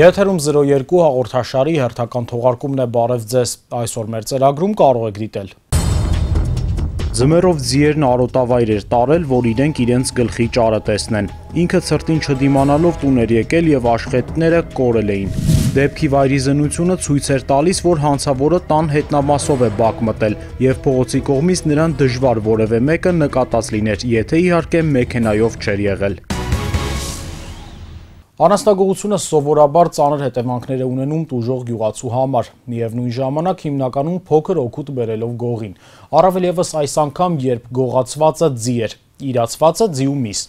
Եթերում 02 հաղորդաշարի հերթական թողարկումն է, բարև ձեզ, այսօր մեր ծրագրում կարող եք դիտել։ Ձմեռով ձիերն արոտավայր էր տարել, որ իրենք իրենց գլխի ճարը տեսնեն։ Ինքը ցրտին չդիմանալով տուն էր եկել եւ աշխատները կորել էին։ Դեպքի վայրի զննությունը ցույց էր տալիս, որ հանցավորը տան հետնամասով է բակ մտել եւ փողոցի կողմից նրան դժվար որևէ մեկը նկատած լիներ, եթե իհարկե մեքենայով չէր եղել։ Անասնագողությունը սովորաբար ծանր հետևանքներ է ունենում տուժող գյուղացու համար, միևնույն ժամանակ հիմնականում փոքր օգուտ բերելով գողին, առավել ևս այս անգամ, երբ գողացվածը ձի էր, իրացվածը ձիու միս։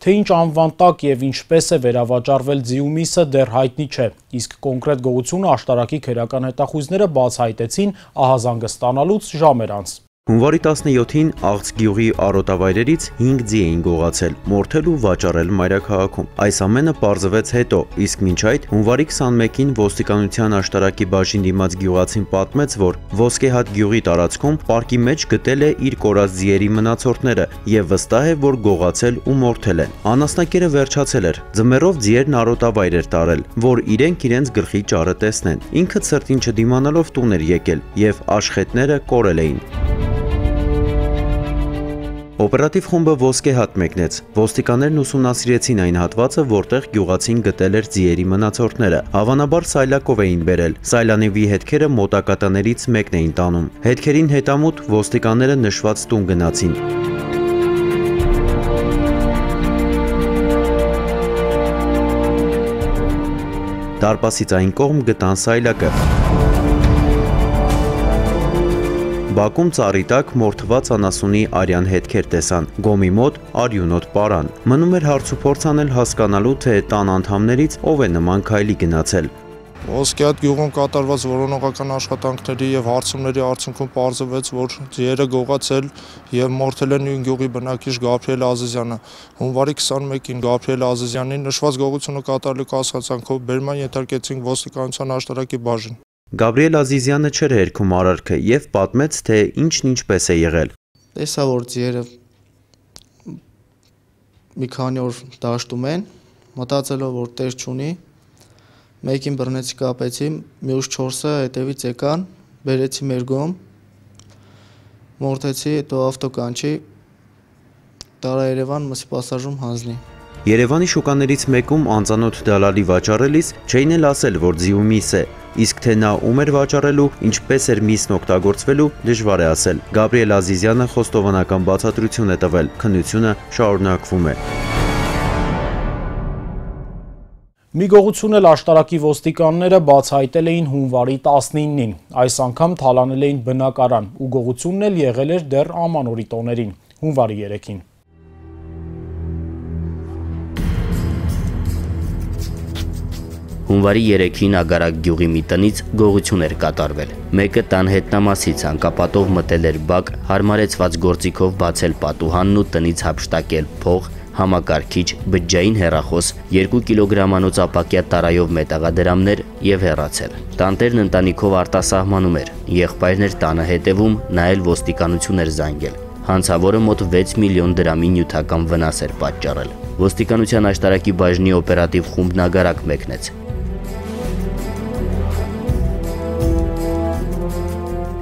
Թե ինչ անվան տակ եւ ինչպես է վերավաճառվել ձիու միսը դեռ հայտնի չէ, իսկ կոնկրետ գողությունը աշտարակի քերական հետախույզները բացահայտեցին ահազանգը ստանալուց ժամեր անց։ Հունվարի 17-ին Աղց գյուղի արոտավայրերից 5 ձի էին գողացել, մորթել ու վաճառել մայրաքաղաքում։ Այս ամենը պարզվեց հետո, իսկ մինչ այդ հունվարի 21-ին ոստիկանության աշտարակի բաժին դիմաց գյուղացին պատմեց, որ Ոսկեհատ գյուղի տարածքում պարկի մեջ գտել է իր կորած ձիերի մնացորդները եւ վստահ է, որ գողացել ու մորթել են։ Անասնակերը վերջացել էր։ Ձմեռով ձիերն արոտավայր էր տարել, որ իրենք իրենց գլխի ճարը տեսնեն։ Ինքը ցրտին չդիմանալով տուն էր եկել եւ աշխատները կորել էին։ Օպերատիվ խումբը Ոսկեհատ մեկնեց։ Ոստիկաններն ուսումնասիրեցին այն հատվածը, որտեղ գյուղացին գտել էր ձիերի մնացորդները։ Հավանաբար սայլակով էին բերել։ Սայլանիվի հետքերը մոտակատաներից մեկն էին տանում։ Հետքերին հետամուտ ոստիկանները նշված տուն գնացին։ Դարպասից այն կողմ գտան սայլակը։ Բակում ծառի տակ մորթված անասունի արյան հետքեր տեսան, գոմի մոտ արյունոտ պարան։ Մնում էր հարցուփորձ անել հասկանալու, թե տան անդամներից ով է նման քայլի գնացել։ Ոսկեհատ գյուղում կատարված որոնողական աշխատանքների եւ հարցումների արդյունքում պարզվեց, որ ձիերը գողացել եւ մորթել են նույն գյուղի բնակիչ Գաբրիել Ազիզյանը։ Հունվարի 21-ին Գաբրիել Ազիզյանին նշված գողությունը կատարելու կասկածանքով բերման ենթարկեցին ոստիկանության աշտարակի բաժին։ Գաբրիել Ազիզյանը չէր հերքում արարքը եւ պատմեց, թե ինչն ինչպես է եղել։ Տեսա, որ ձիերը մի քանի օր դաշտում են, մտածելով, որ տեր չունի, մեկին բռնեցի, կապեցի, մյուս 4-ը հետևից եկան, բերեցի մեր գոմ, մորթեցի, հետո ավտոկանչի, տարա Երևան մսի պասաժում հանձնի։ Երևանի շուկաներից մեկում անծանոթ դալալի վաճառելիս չէին էլ ասել, որ ձիու միս է, իսկ թե նա ում էր վաճառելու, ինչպես էր միսն օգտագործվելու, դժվար է ասել։ Գաբրիել Ազիզյանը խոստովանական բացատրություն է տվել, քննությունը շարունակվում է։ Մի գողություն էլ աշտարակի ոստիկանները բացահայտել էին հունվարի 19-ին, այս անգամ թալանել էին բնակարան ու գողությունն էլ եղել էր դեռ ամանորի տոներին, հունվարի 3-ին։ Հունվարի 3-ին Ագարակ գյուղի մի տնից գողություն էր կատարվել։ Մեկը տան հետնամասից անկապատով մտել էր բակ, հարմարեցված գործիքով բացել պատուհանն ու տնից հափշտակել փող, համակարգիչ, բջջային հեռախոս, 2 կիլոգրամանոց ապակյա տարայով մետաղադրամներ եւ հեռացել։ Տանտերն ընտանիքով արտասահմանում էր, եղբայրներ տանը հետևում, նա էլ ոստիկանություն էր զանգել։ Հանցավորը մոտ 6 միլիոն դրամի նյութական վնաս էր պատճառել։ Ոստիկանության աշտարակի բաժնի օպերատիվ խումբն Ագարակ մեկնեց։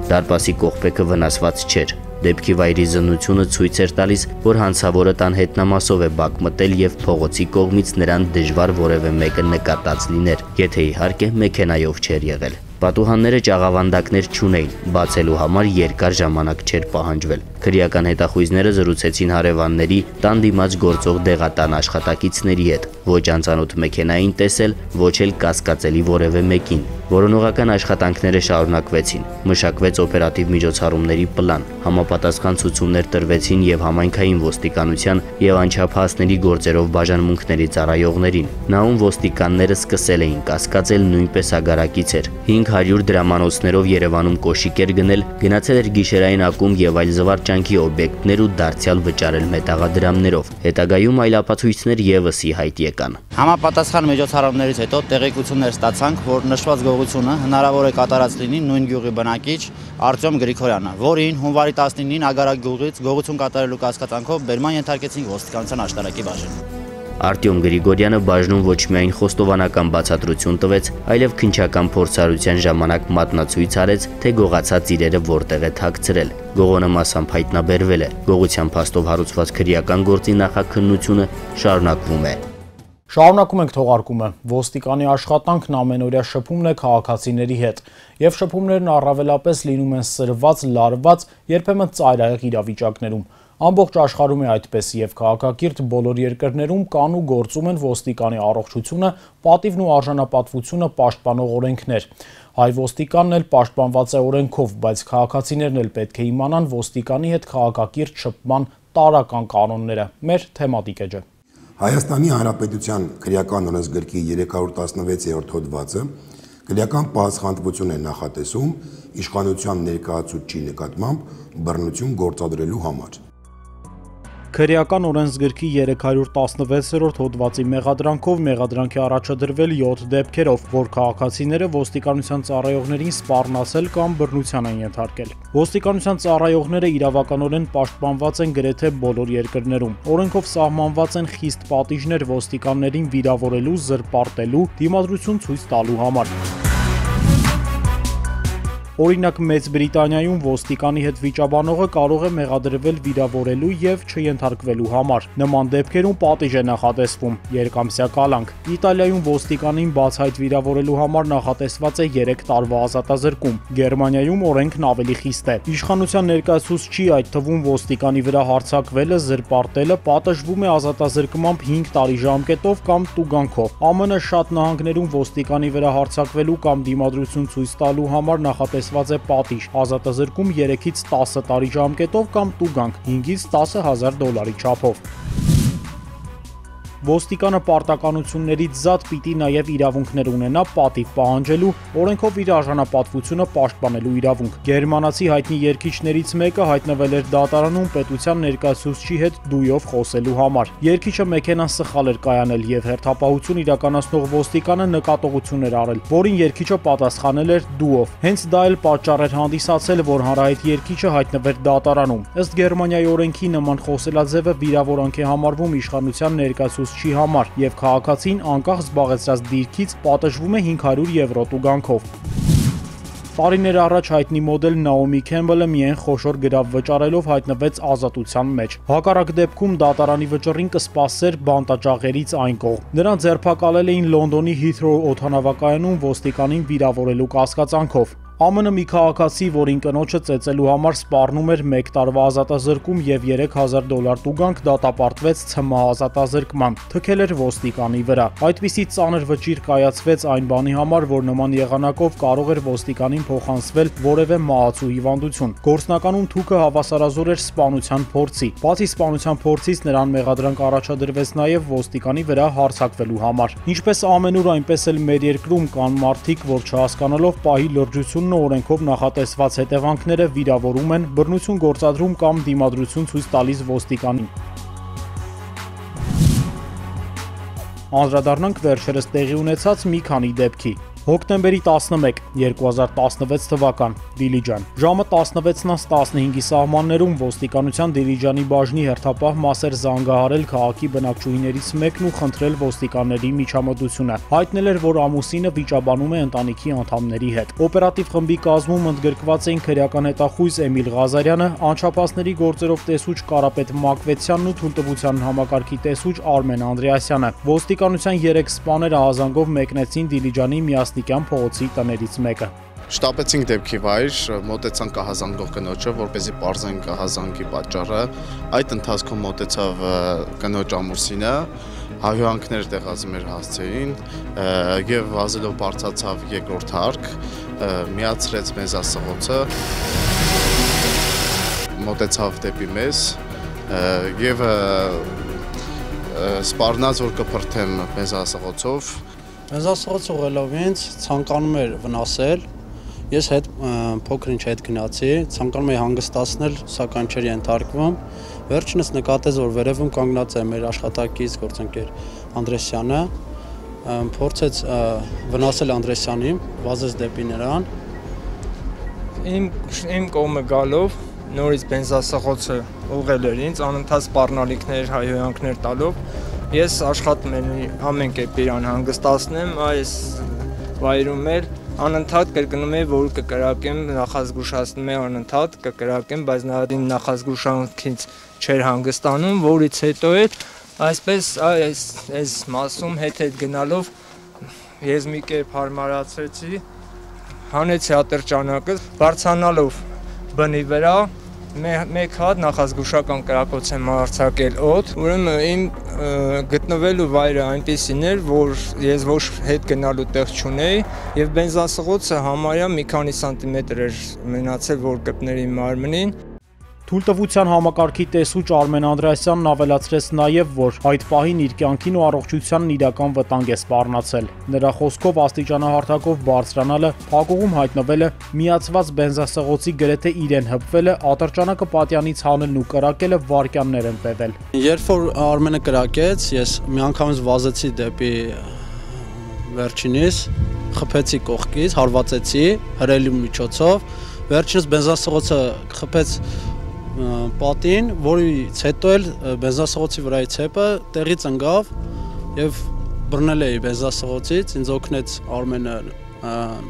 Դարպասի կողպեքը վնասված չէր։ Դեպքի վայրի զննությունը ցույց էր տալիս, որ հանցավորը տան հետնամասով է բակ մտել եւ փողոցի կողմից նրան դժվար որևէ մեկը նկատած լիներ, եթե իհարկե մեքենայով չէր եղել։ Պատուհանները ճաղավանդակներ չունեին, բացելու համար երկար ժամանակ չէր պահանջվել։ Քրեական հետախույզները զրուցեցին հարևանների, տան դիմաց գործող դեղատան աշխատակիցների հետ։ Ոչ անծանոթ մեքենային տեսել, ոչ էլ կասկածելի որևէ մեկին։ Որոնողական աշխատանքները շարունակվեցին։ Մշակվեց օպերատիվ միջոցառումների պլան, համապատասխան ցուցումներ տրվեցին եւ համայնքային ոստիկանության եւ անչափահասների գործերով բաժանմունքների ծառայողներին։ Նաում ոստիկանները սկսել էին կասկածել նույնպես Ագարակից էր։ 500 դրամանոցներով Երևանում կոշիկ էր գնել, գնացել էր գիշերային ակումբ եւ այլ զվարճանքի օբյեկտներ ու դարձյալ վճարել մետաղադրամներով։ Հետագայում այլ ապացույցներ եւս ի հայտ եկան։ Համապատասխան միջոցառումներից հետո տեղեկություններ ստացանք, որ նշված գողությունը հնարավոր է կատարած լինի նույն գյուղի բնակիչ Արտյոմ Գրիգորյանը, որին հունվարի 19-ին Ագարակ գյուղից գողություն կատարելու կասկածանքով բերման ենթարկեցին ոստիկանության աշտարակի բաժին։ Արտյոմ Գրիգորյանը բաժնում ոչ միայն խոստովանական բացատրություն տվեց, այլև քննչական փորձառության ժամանակ մատնացույց արեց, թե գողացած իրերը որտեղ է թաքցրել։ Գողոնը մասամբ հայտնաբերվել է։ Գողության փաստով հարուցված քրեական գործի նախաքննությունը շարունակվում է։ Շարունակում ենք թողարկումը։ Ոստիկանի աշխատանքն ամենօրյա շփումն է քաղաքացիների հետ, եւ շփումներն առավելապես լինում են սրված, լարված, երբեմն ծայրահեղ իրավիճակներում։ Ամբողջ աշխարհում է այդպես եւ քաղաքակիրթ բոլոր երկրներում կան ու գործում են ոստիկանի առողջությունը, պատիվն ու արժանապատվությունը պաշտպանող օրենքներ։ Հայ ոստիկանն էլ պաշտպանված է օրենքով, բայց քաղաքացիներն էլ պետք է իմանան ոստիկանի հետ քաղաքակիրթ շփման տարրական կանոնները։ Մեր թեմատիկ է։ Հայաստանի Հանրապետության քրեական օրենսգրքի 316-րդ հոդվածը քրեական պատասխանատվություն է նախատեսում իշխանության ներկայացուցչի նկատմամբ բռնություն գործադրելու համար։ Քրեական օրենսգրքի 316-րդ հոդվածի մեղադրանքով մեղադրանքի առաջադրվել 7 դեպքերով, որ քաղաքացիները ոստիկանության ծառայողներին սպառնացել կամ բռնության են ենթարկել։ Ոստիկանության ծառայողները իրավականորեն պաշտպանված են գրեթե բոլոր երկրներում։ Օրենքով սահմանված են խիստ պատիժներ ոստիկաններին վիրավորելու, զրպարտելու, դիմադրություն ցույց տալու համար։ Օրինակ Մեծ Բրիտանիայում ոստիկանի հետ վիճաբանողը կարող է մեղադրվել վիրավորելու եւ չենթարկվելու համար։ Նման դեպքերում պատիժ է նախատեսվում երկամսյա կալանք։ Իտալիայում ոստիկանին բացահայտ վիրավորելու համար նախատեսված է 3 տարվա ազատազրկում։ Գերմանիայում օրենքն ավելի խիստ է։ Իշխանության ներկայացուցչի, այդ թվում ոստիկանի վրա հարձակվելը, զրպարտելը պատժվում է ազատազրկմամբ 5 տարի ժամկետով կամ տուգանքով։ ԱՄՆ շատ նահանգներում ոստիկանի վրա հարձակվելու կամ դիմադրություն ցույց տալու համար նախատեսված է պատիժ, ազատազրկում 3-ից 10 տարի ժամկետով կամ տուգանք 5-ից 10,000 դոլարի չափով։ Ոստիկանը պարտականություններից զատ պիտի նաև իրավունքներ ունենա պատիվ պահանջելու, օրենքով իր արժանապատվությունը պաշտպանելու իրավունք։ Գերմանացի հայտնի երգիչներից մեկը հայտնվել էր դատարանում պետության ներկայացուցչի հետ դույով խոսելու համար։ Երգիչը մեքենան սխալ էր կայանել եւ հերթապահություն իրականացնող ոստիկանը նկատողություն էր արել, որին երգիչը պատասխանել էր դուով։ Հենց դա էլ պատճառ էր հանդիսացել, որ հանրահայտ երգիչը հայտնվեր դատարանում։ Ըստ Գերմանիայի օրենքի նման խոսելաձևը վիրավորանք է համարվում իշխանության ներկայացուցչի համար եւ քաղաքացին անկախ զբաղեցրած դիրքից պատժվում է 500 եվրո տուգանքով։ Տարիներ առաջ հայտնի մոդել Նաոմի Քեմբելը միայն խոշոր գրավ վճարելով հայտնվեց ազատության մեջ։ Հակառակ դեպքում դատարանի վճռին կսպասեր բանտաճաղերից այն կողմ։ Նրան ձերբակալել էին Լոնդոնի Հիթրոու օդանավակայանում ոստիկանին վիրավորելու կասկածանքով։ ԱՄՆ մի քաղաքացի, որին կնոջը ծեծելու համար սպառնում էր 1 տարվա ազատազրկում եւ 3000 դոլար տուգանք, դատապարտվեց ՑՄՀ ազատազրկման, թքել էր ոստիկանի վրա։ Այդպիսի ծանր վճիռ կայացվեց այն բանի համար, որ նման եղանակով կարող էր ոստիկանին փոխանցվել որևէ մահացու հիվանդություն։ Գործնականում թուքը հավասարազոր էր սպանության փորձի։ Բացի սպանության փորձից նրան մեղադրանք առաջադրվեց նաեւ ոստիկանի վրա հարձակվելու համար։ Ինչպես ամենուր, այնպես էլ մեր երկրում կան մարդիկ, որ չհասկանալով պահի լրջություն օրենքով նախատեսված հետևանքները վիրավորում են, բռնություն գործադրում կամ դիմադրություն ցույց տալիս ոստիկանին։ Անդրադառնանք վերջերս տեղի ունեցած մի քանի դեպքի։ Հոկտեմբերի 11, 2016 թվական, Դիլիջան։ Ժամը 16:15-ի սահմաններում ոստիկանության Դիլիջանի բաժնի հերթապահ մաս էր զանգահարել քաղաքի բնակչուհիներից մեկն ու խնդրել ոստիկանների միջամտությունը։ Հայտնել էր, որ ամուսինը վիճաբանում է ընտանիքի անդամների հետ։ Օպերատիվ խմբի կազմում ընդգրկված էին քրեական հետախույզ Էմիլ Ղազարյանը, անչափահասների գործերով տեսուչ Կարապետ Մակվեցյանն ու թույլտվության համակարգի տեսուչ Արմեն Անդրեասյանը։ Ոստիկանության 3 սպաներ ահազանգով մեկնեցին Դիլիջանի Միասնիկյան փողոցի տներից մեկը։ Շտապեցինք դեպքի վայր, մոտեցանք ահազանգող կնոջը, որպեսզի պարզենք ահազանգի պատճառը։ Այդ ընթացքում մոտեցավ կնոջ ամուսինը, հայհոյանքներ տեղացի հասցեին եւ վազելով բարձացավ երկրորդ հարկ, միացրեց մեզ ասողոցը, մոտեցավ դեպի մեզ եւ սպառնաց, որ կփրթեմ մեզ ասողոցով։ Մեզ ասողոց ուղղելով ինձ ցանկանում էր վնասել, ես փոքր ինչ հետ գնացի, ցանկանում էի հանգստացնել, սակայն չէր ենթարկվում։ Վերջինս նկատեց, որ վերևում կանգնած է մեր աշխատակից գործընկեր Անդրեասյանը, փորձեց վնասել Անդրեասյանին, վազեց դեպի նրան։ Իմ կողմը գալով նորից բենզասեղոցը ուղղել էր ինձ, անընդհատ սպառնալիքներ, հայհոյանքներ տալով, Ես աշխատում եմ ամեն կերպ իրան հանգստացնեմ, այս վայրում էլ անընդհատ կրկնում եմ, որ կկրակեմ, նախազգուշացնում եմ անընդհատ կկրակեմ, բայց նա նախազգուշանքից չէր հանգստանում, որից հետո էլ այսպես այս մասում հետ գնալով ես մի կերպ հարմարացրեցի, հանեցի ատրճանակը, բարձրանալով բնի վրա մեկ հատ նախազգուշական կրակոց եմ արձակել օդ, ուրեմն իմ գտնվելու վայրը այնպիսին էր, որ ես ոչ հետ գնալու տեղ չունեի եւ բենզասղոցը համարյա մի քանի սանտիմետր էր մնացել, որ կպներ իմ մարմնին։ Թույլտվության համակարգի տեսուչ Արմեն Անդրեասյանն ավելացրեց նաև, որ այդ պահին իր կյանքին ու առողջությանն իրական վտանգ է սպառնացել։ Նրա խոսքով աստիճանահարթակով բարձրանալը, փակուղում հայտնվելը, միացված բենզասղոցի գրեթե իրեն հպվելը, ատրճանակը պատյանից հանելն ու կրակելը վայրկյաններ են տևել։ Երբ որ Արմենը կրակեց, ես միանգամից վազեցի դեպի վերջինիս, խփեցի կողքից, հարվածեցի հրելի միջոցով, վերջինս բենզասղոցը խփեց պատին, որից հետո էլ բենզասղոցի վրայի ցեպը տեղից ընկավ եւ բռնել էի բենզասղոցից, ինձ օգնեց Արմենը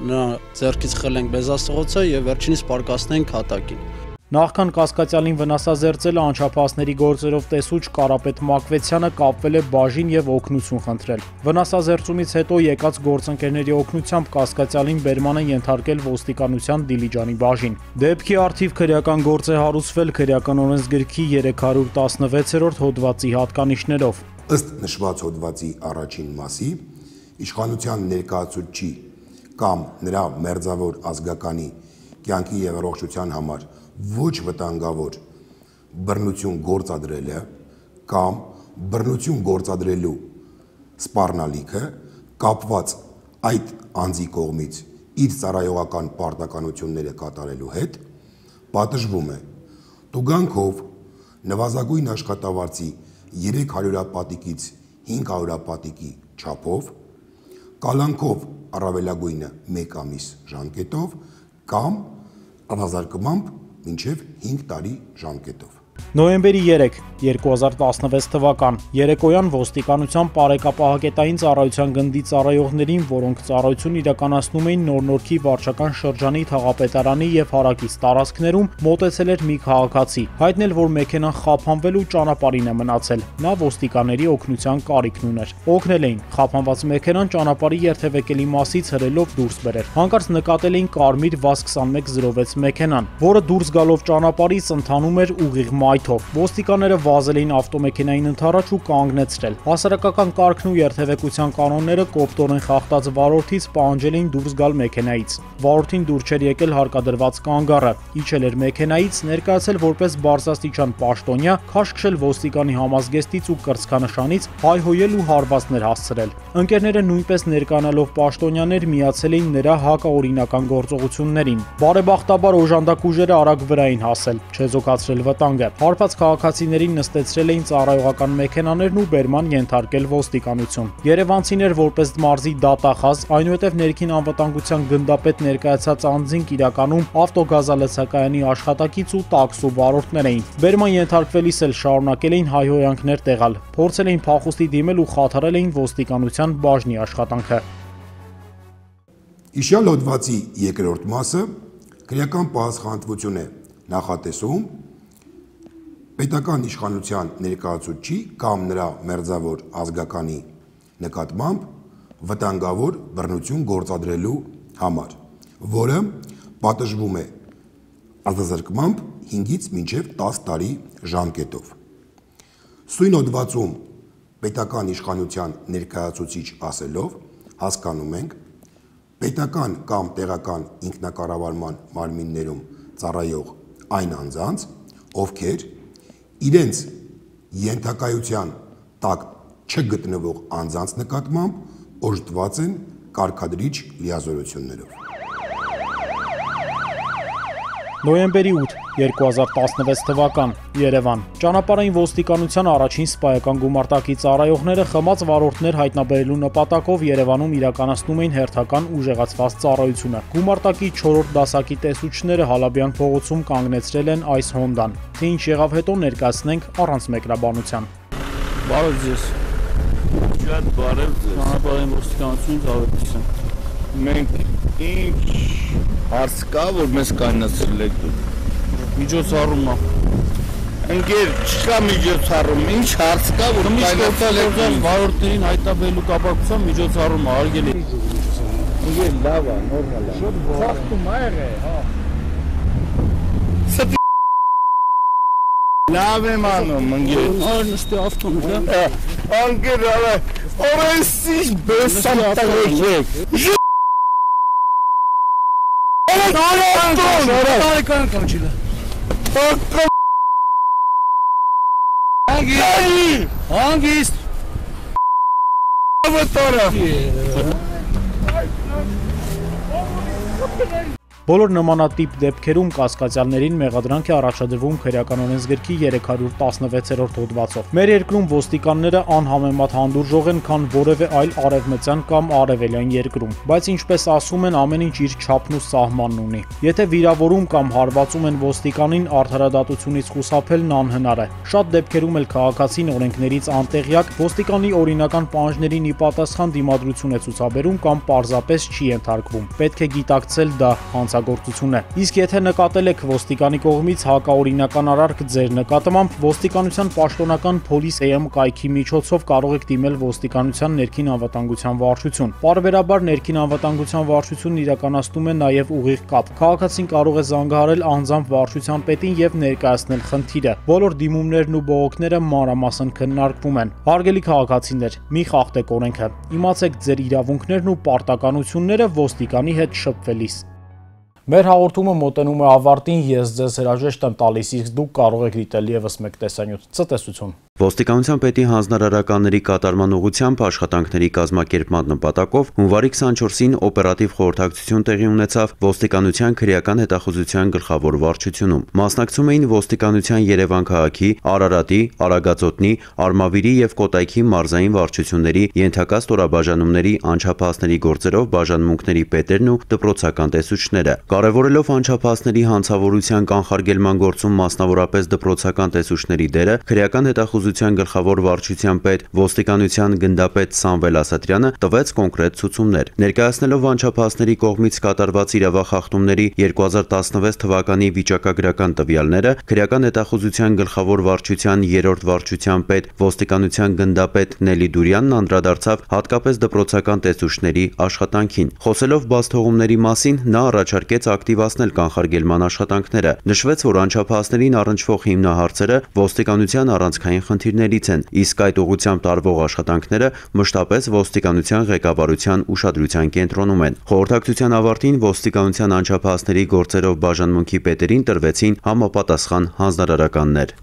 նրա ձեռքից խլենք բենզասղոցը եւ վերջինիս պարկասնենք հատակին։ Նախքան կասկածյալին վնասազերծելը անչափահասների գործերով տեսուչ Կարապետ Մակվեցյանը կապվել է բաժին եւ օգնություն խնդրել։ Վնասազերծումից հետո եկած գործընկերների օգնությամբ կասկածյալին բերման են ենթարկել ոստիկանության Դիլիջանի բաժին։ Դեպքի առթիվ քրեական գործ է հարուցվել քրեական օրենսգրքի 316-րդ հոդվածի հատկանիշներով։ Ըստ նշված հոդվածի առաջին մասի, իշխանության ներկայացուցիչի կամ նրա մերձավոր ազգականի կյանքի եւ առողջության համար ոչ վտանգավոր բռնություն գործադրելը կամ բռնություն գործադրելու սպառնալիքը կապված այդ անձի կողմից իր ծառայողական պարտականությունները կատարելու հետ պատժվում է տուգանքով նվազագույն աշխատավարձի 300 պատիկից 500 պատիկի չափով, կալանքով առավելագույնը 1 ամիս ժամկետով կամ առհասարակմամբ մինչև 5 տարի ժամկետով։ Նոյեմբերի 3, 2016 թվական երեկոյան ոստիկանության Պարեկապահակետային ծառայության գնդի ծառայողներին, որոնք ծառայություն իրականացնում էին Նոր-Նորքի վարչական շրջանի Թաղապետարանի եւ հարակից տարածքներում, մոտեցել էր մի քաղաքացի, հայտնել, որ մեքենան խափանվել ու ճանապարհին է մնացել։ Նա ոստիկանների օգնության կարիքն ուներ։ Օգնել էին, խափանված մեքենան ճանապարհի երթևեկելի մասից հրելով դուրս բերել։ Հանկարծ նկատել էին կարմիր VAZ-2106 մեքենան, որը դուրս գալով ճանապարհից ընթանում էր ուղիղ մայթով։ Ոստիկանները վազել էին ավտոմեքենային ընդառաջ ու կանգնեցրել։ Հասարակական կարգն ու երթևեկության կանոնները կոպտորեն խախտած վարորդից պահանջել էին դուրս գալ մեքենայից։ Վարորդին դուր չէր եկել հարկադրված կանգառը, իջել էր մեքենայից, ներկայացել որպես բարձրաստիճան պաշտոնյա, քաշքշել ոստիկանի համազգեստից ու կրծքանշանից, հայհոյել ու հարվածներ հասցրել։ Ընկերները նույնպես ներկանալով պաշտոնյաներ միացել էին նրա հակաօրինական գործողություններին։ Բարեբախտաբար օժանդակ ուժերը արագ վրա էին հասել, չեզոքացրել վտանգը։ Հարբած քաղաքացիներին նստեցրել էին ծառայողական մեքենաներն ու բերման ենթարկել ոստիկանություն։ Երևանցիներ որպես մարզի դատախազ, այնուհետև ներքին անվտանգության գնդապետ ներկայացած անձինք իրականում ավտոգազալցակայանի աշխատակից ու տաքսու վարորդներ էին։ Բերման ենթարկվելիս էլ շարունակել էին հայհոյանքներ տեղալ, փորձել էին փախուստի դիմել ու խաթարել էին ոստիկանության բաժնի աշխատանքը։ Իշյալ հոդվածի երկրորդ մասը քրեական պահանջատվություն է նախատեսում պետական իշխանության ներկայացուցիչի կամ նրա մերձավոր ազգականի նկատմամբ վտանգավոր բռնություն գործադրելու համար, որը պատժվում է ազատազրկմամբ 5-ից մինչև 10 տարի ժամկետով։ Սույն հոդվածում պետական իշխանության ներկայացուցիչ ասելով հասկանում ենք պետական կամ տեղական ինքնակառավարման մարմիններում ծառայող այն անձանց, ովքեր իրենց ենթակայության տակ չգտնվող անձանց նկատմամբ օժտված են կարգադրիչ լիազորություններով։ Նոյեմբերի 8, 2016 թվական, Երևան։ Ճանապարհային ոստիկանության առաջին սպայական գումարտակի ծառայողները խմած վարորդներ հայտնաբերելու նպատակով Երևանում իրականացնում էին հերթական ուժեղացված ծառայությունը։ Գումարտակի 4-րդ դասակի տեսուչները Հալաբյան փողոցում կանգնեցրել են այս Հոնդան։ Թե ինչ եղավ հետո ներկայացնենք առանց մեկնաբանության։ Բարև ձեզ։ Շատ բարև ձեզ։ Հանրապետության ոստիկանությունից Ավետիսյան։ Մենք ինչ հարց կա, որ մեզ կայնացրել եք դուք։ Միջոցառում է։ Ընկեր, չկա միջոցառում, ինչ հարց կա, որ կայնացրել եք դուք։ Վարորդներին հայտնաբերելու կապակցությամբ միջոցառում է արգել է։ Ընկեր, լավ է, նորմալ է։ Շատ խախտում է եղել, հա։ Լավ եմ անում, ընկեր։ Արն ստի ավտոն, հա։ Ընկեր, օրենսից բեսամ տղեկ եք։ Տարեկան կանչիլը։ Հանգիստ։ Ավտորը։ Բոլոր նմանատիպ դեպքերում կասկածյալներին մեղադրանք է առաջադրվում քրեական օրենսգրքի 316-րդ հոդվածով։ Մեր երկրում ոստիկանները անհամեմատ հանդուրժող են, քան որևէ այլ արևմտյան կամ արևելյան երկրում, բայց ինչպես ասում են, ամեն ինչ իր չափն ու սահմանն ունի։ Եթե վիրավորում կամ հարվածում են ոստիկանին, արդարադատությունից խուսափելն անհնար է։ Շատ դեպքերում էլ քաղաքացին օրենքներից անտեղյակ ոստիկանի օրինական պահանջներին ի պատասխան դիմադրություն է ցուցաբերում կամ պարզապես չի ենթարկվում։ Պետք է գիտակցել դա հանցագործություն է։ Իսկ եթե նկատել եք ոստիկանի կողմից հակաօրինական արարք ձեր նկատմամբ, ոստիկանության պաշտոնական Police.am կայքի միջոցով կարող եք դիմել ոստիկանության ներքին անվտանգության վարչություն։ Պարբերաբար ներքին անվտանգության վարչությունն իրականացնում է նաև ուղիղ կապ։ Քաղաքացին կարող է զանգահարել անձամբ վարչության պետին եւ ներկայացնել խնդիրը։ Բոլոր դիմումներն ու բողոքները մանրամասն քննարկվում են։ Հարգելի քաղաքացիներ, մի խախտեք օրենքը։ Իմացեք ձեր իրավունքներն ու պարտականությունները ոստիկանի հետ շփվելիս։ Մեր հաղորդումը մոտենում է ավարտին, ես ձեզ հրաժեշտ եմ տալիս, իսկ դուք կարող եք դիտել ևս մեկ տեսանյութ։ Ցտեսություն։ Ոստիկանության պետի հանձնարարականների կատարման ուղղությամբ աշխատանքների կազմակերպման նպատակով հունվարի 24-ին օպերատիվ խորհրդակցություն տեղի ունեցավ ոստիկանության քրեական հետախուզության գլխավոր վարչությունում։ Մասնակցում էին ոստիկանության Երևան քաղաքի, Արարատի, Արագածոտնի, Արմավիրի եւ Կոտայքի մարզային վարչությունների ենթակա ստորաբաժանումների անչափահասների գործերով բաժանմունքների պետերն ու դպրոցական տեսուչները։ Կարևորելով անչափահասների հանցավորության կանխարգելման գործում մասնավորապես դպրոցական տեսուչների դերը, քրեական հետախուզության գլխավոր վարչության պետ ոստիկանության գնդապետ Սամվել Ասատրյանը տվեց կոնկրետ ցուցումներ։ Ներկայացնելով անչափահասների կողմից կատարված իրավախախտումների 2016 թվականի վիճակագրական տվյալները, քրեական հետախուզության գլխավոր վարչության 3-րդ վարչության պետ ոստիկանության գնդապետ Նելի Դուրյանն անդրադարձավ հատկապես դպրոցական տեսուչների աշխատանքին։ Խոսելով բաց թողումների մասին, նա առաջարկեց ակտիվացնել կանխարգելման աշխատանքները։ Նշվեց, որ անչափահասներին առնչվող հիմնահարցերը ոստիկանության առանցքային խնդիրներից են, իսկ այդ ուղղությամբ տարվող աշխատանքները մշտապես ոստիկանության ղեկավարության ուշադրության կենտրոնում են։ Խորհրդակցության ավարտին ոստիկանության անչափահասների գործերով բաժանմունքի պետերին տրվեցին համապատասխան հանձնարարականներ։